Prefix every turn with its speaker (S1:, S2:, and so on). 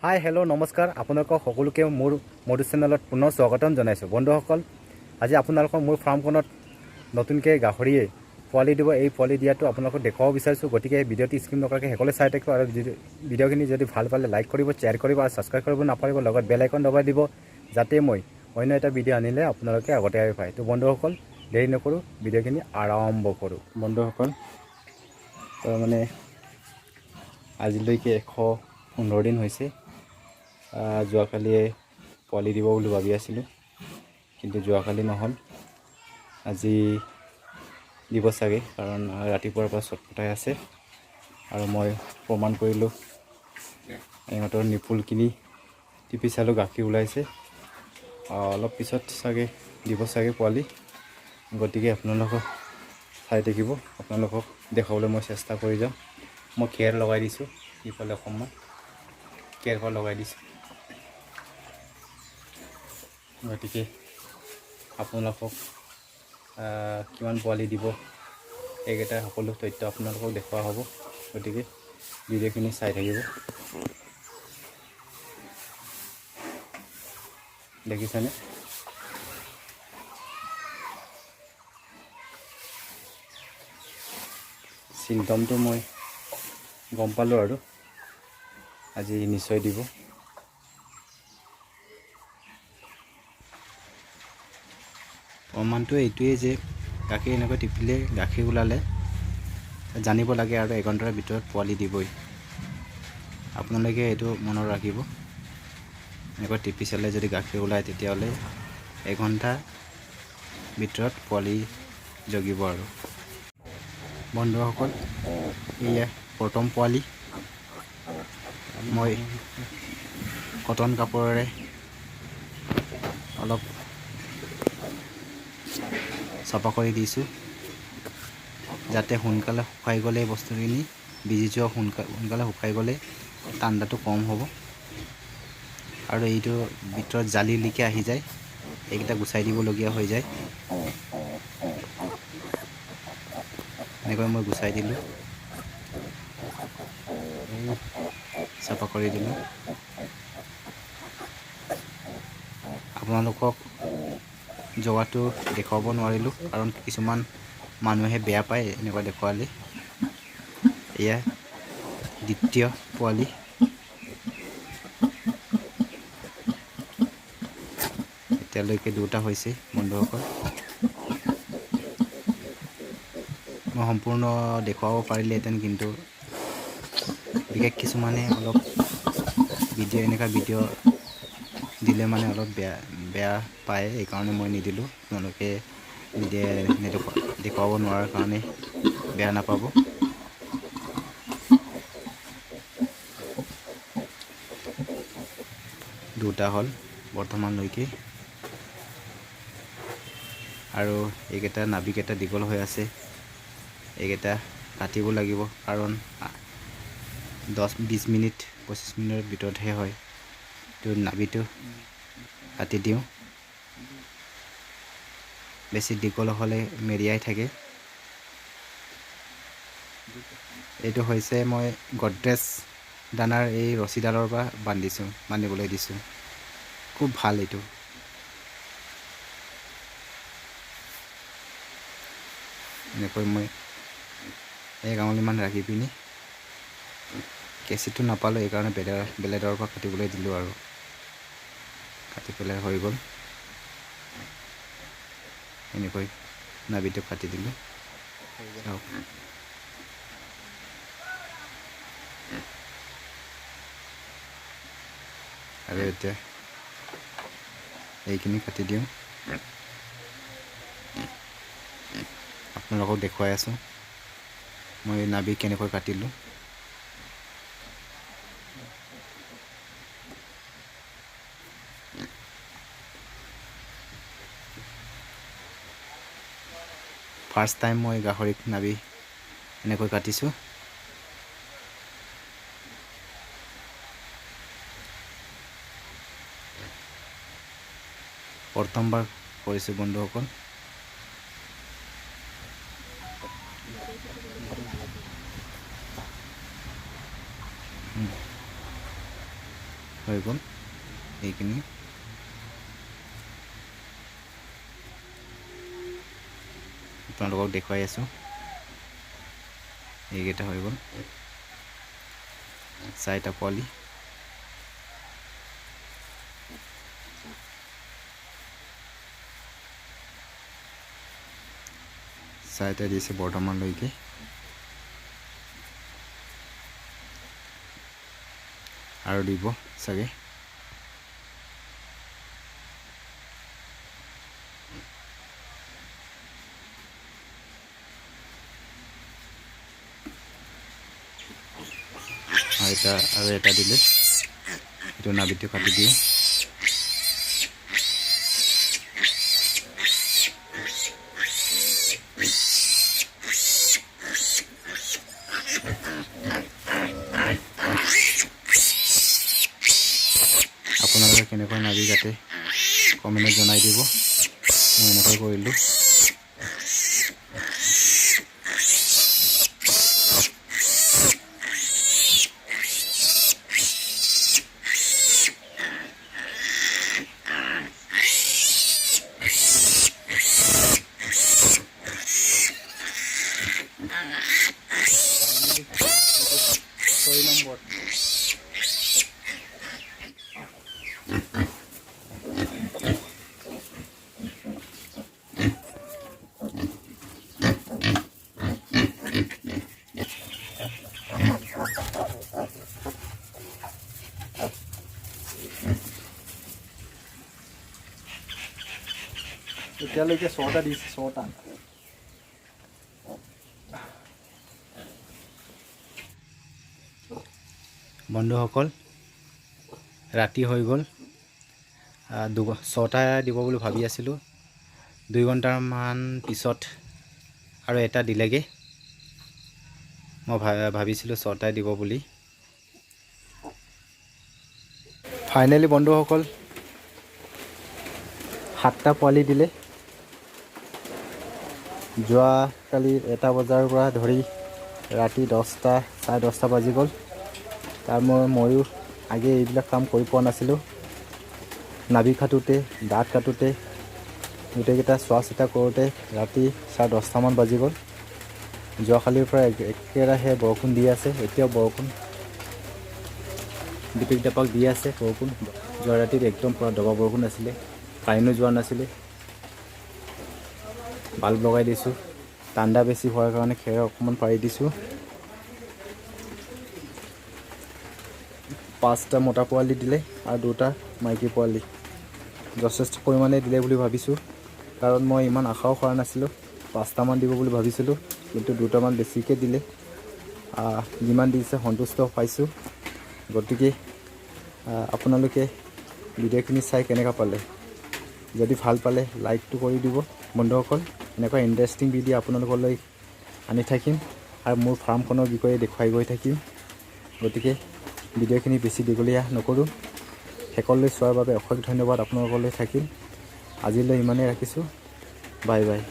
S1: Hi hello' নমস্কাৰ আপোনালোকক সকলোকে মোৰ মধু চেনেলত পুনৰ স্বাগতম জনাইছোঁ বন্ধুসকল। আজি আপোনালোকৰ মোৰ ফাৰ্মখনত নতুনকৈ গাহৰিয়ে পোৱালি দিব। এই পোৱালি দিয়াটো আপোনালোকক দেখুৱাব বিচাৰিছোঁ। গতিকে এই ভিডিঅ'টি স্কিপ নকৰাকৈ সকলোৱে চাই থাকিব আৰু ভিডিঅ'খিনি যদি ভাল পালে লাইক কৰিব, শ্বেয়াৰ কৰিব আৰু ছাবস্ক্ৰাইব কৰিব নাপাৰিব, লগত বেল আইকন দবাই দিব যাতে মই অন্য এটা ভিডিঅ' আনিলে আপোনালোকে আগতীয়াকৈ পায়। তো বন্ধুসকল দেৰি নকৰোঁ, ভিডিঅ'খিনি আৰম্ভ কৰোঁ। বন্ধুসকল মানে আজিলৈকে 115 দিন হৈছে। যোৱাকালিয়ে পোৱালি দিব বুলি ভাবি আছিলোঁ, কিন্তু যোৱাকালি নহ'ল। আজি দিব চাগে, কাৰণ ৰাতিপুৱাৰ পৰা চটফটাই আছে আৰু মই প্ৰমাণ কৰিলোঁ। ইহঁতৰ নিপুলখিনি টিপি চালোঁ, গাখীৰ ওলাইছে। অলপ পিছত চাগে দিব চাগে পোৱালি। গতিকে আপোনালোকক চাই থাকিব, আপোনালোকক দেখাবলৈ মই চেষ্টা কৰি যাম। মই খেৰ লগাই দিছোঁ, ইফালে অকণমান খেৰ লগাই দিছোঁ। গতিকে আপোনালোকক কিমান পোৱালি দিব এইকেইটা সকলো তথ্য আপোনালোকক দেখুওৱা হ'ব। গতিকে ভিডিঅ'খিনি চাই থাকিব। দেখিছেনে? চিমটমটো মই গম পালোঁ আৰু আজি নিশ্চয় দিব। প্ৰমাণটো এইটোৱেই যে গাখীৰ এনেকৈ টিপিলে গাখীৰ ওলালে জানিব লাগে আৰু এঘণ্টাৰ ভিতৰত পোৱালি দিবই। আপোনালোকে এইটো মনত ৰাখিব। এনেকৈ টিপি চালে যদি গাখীৰ ওলায় তেতিয়াহ'লে এঘণ্টাৰ ভিতৰত পোৱালি জগিব। আৰু বন্ধুসকল এয়া প্ৰথম পোৱালি। মই কটন কাপোৰেৰে অলপ চাফা কৰি দিছোঁ, যাতে সোনকালে শুকাই গ'লে বস্তুখিনি ভিজি যোৱা সোনকালে শুকাই গ'লে ঠাণ্ডাটো কম হ'ব আৰু এইটো ভিতৰত জালিলৈকে আহি যায়, এইকেইটা গুচাই দিবলগীয়া হৈ যায়। এনেকৈ মই গুচাই দিলোঁ, চাফা কৰি দিলোঁ। আপোনালোকক জগাটো দেখুৱাব নোৱাৰিলোঁ, কাৰণ কিছুমান মানুহে বেয়া পায় এনেকুৱা দেখুৱালে। এয়া দ্বিতীয় পোৱালি। এতিয়ালৈকে দুটা হৈছে বন্ধুসকল। মই সম্পূৰ্ণ দেখুৱাব পাৰিলেহেঁতেন, কিন্তু বিশেষ কিছুমানে অলপ এনেকুৱা ভিডিঅ' দিলে মানে অলপ বেয়া পায়, এইকাৰণে মই নিদিলোঁ। আপোনালোকে দেখুৱাব নোৱাৰাৰ কাৰণে বেয়া নাপাব। দুটা হ'ল বৰ্তমানলৈকে, আৰু এইকেইটা নাভিকেইটা দীঘল হৈ আছে। এইকেইটা কাটিব লাগিব, কাৰণ 10-20 মিনিট 25 মিনিটৰ ভিতৰতহে হয়। তো নাভিটো কাটি দিওঁ, বেছি দীঘল হ'লে মেৰিয়াই থাকে। এইটো হৈছে মই গডৰেজ দানাৰ এই ৰছীডালৰ পৰা বান্ধিবলৈ দিছোঁ। খুব ভাল এইটো। এনেকৈ মই 1 আঙুলিমান ৰাখি পিনি কেঁচিটো নাপালোঁ, এইকাৰণে ব্লেডৰ পৰা কাটিবলৈ দিলোঁ আৰু কাটি পেলাই হৈ গ'ল। এনেকৈ নাভিটো কাটি দিলোঁ। আৰু এতিয়া এইখিনি কাটি দিওঁ। আপোনালোকক দেখুৱাই আছোঁ মই নাভি কেনেকৈ কাটিলোঁ। ফাৰ্ষ্ট টাইম মই গাহৰিক নাভি এনেকৈ কাটিছোঁ। প্ৰথমবাৰ কৰিছোঁ বন্ধুসকল। হৈ গ'ল এইখিনি। আপোনালোকক দেখুৱাই আছোঁ, এইকেইটা হৈ গ'ল 4টা পোৱালি। চাৰিটা দিছে বৰ্তমানলৈকে। আৰু দিব চাগে। আৰু এটা দিলে এইটো নাবিটো কাটি দিয়ে। আপোনালোকে কেনেকৈ নাবি কাটে কমেণ্টত জনাই দিব। মই এনেকৈ কৰিলোঁ।
S2: এতিয়ালৈকে 6টা দিছে, 6টা।
S1: বন্ধুসকল, ৰাতি হৈ গ'ল। 6টা দিব বুলি ভাবি আছিলোঁ। 2 ঘণ্টামান পিছত আৰু এটা দিলেগৈ। মই ভাবিছিলোঁ 6টাই দিব বুলি। ফাইনেলি বন্ধুসকল 7টা পোৱালি দিলে। যোৱাকালি 1টা বজাৰ পৰা ধৰি ৰাতি 10টা, চাৰে 10টা বাজি গ'ল। তাৰ ময়ো আগে এইবিলাক কাম কৰি পোৱা নাছিলোঁ। নাবি কাটোতে, দাঁত কাটোতে, গোটেইকেইটা চোৱা চিতা কৰোঁতে ৰাতি চাৰে 10টামান বাজি গ'ল। যোৱাকালিৰ পৰা একেৰাহে বৰষুণ দি আছে। এতিয়াও বৰষুণ ডিপিক ডাপাক দি আছে বৰষুণ। যোৱা ৰাতিত একদম পূৰা দবা বৰষুণ আছিলে, কাৰেণ্টো যোৱা নাছিলে। বাল্ব লগাই দিছোঁ। ঠাণ্ডা বেছি হোৱাৰ কাৰণে খেৰ অকণমান পাৰি দিছোঁ। 5টা মতা পোৱালি দিলে আৰু 2টা মাইকী পোৱালি। যথেষ্ট পৰিমাণে দিলে বুলি ভাবিছোঁ, কাৰণ মই ইমান আশাও কৰা নাছিলোঁ। 5টামান দিব বুলি ভাবিছিলোঁ, কিন্তু 2টামান বেছিকৈ দিলে। যিমান দিছে সন্তুষ্ট পাইছোঁ। গতিকে আপোনালোকে ভিডিঅ'খিনি চাই কেনেকুৱা পালে? যদি ভাল পালে লাইকটো কৰি দিব বন্ধুসকল। এনেকুৱা ইণ্টাৰেষ্টিং ভিডিঅ' আপোনালোকলৈ আনি থাকিম আৰু মোৰ ফাৰ্মখনৰ বিষয়ে দেখুৱাই গৈ থাকিম। গতিকে ভিডিঅ'খিনি বেছি দীঘলীয়া নকৰোঁ। শেষলৈ চোৱাৰ বাবে অশেষ ধন্যবাদ আপোনালোকলৈ থাকিল। আজিলৈ ইমানেই ৰাখিছোঁ। Bye bye.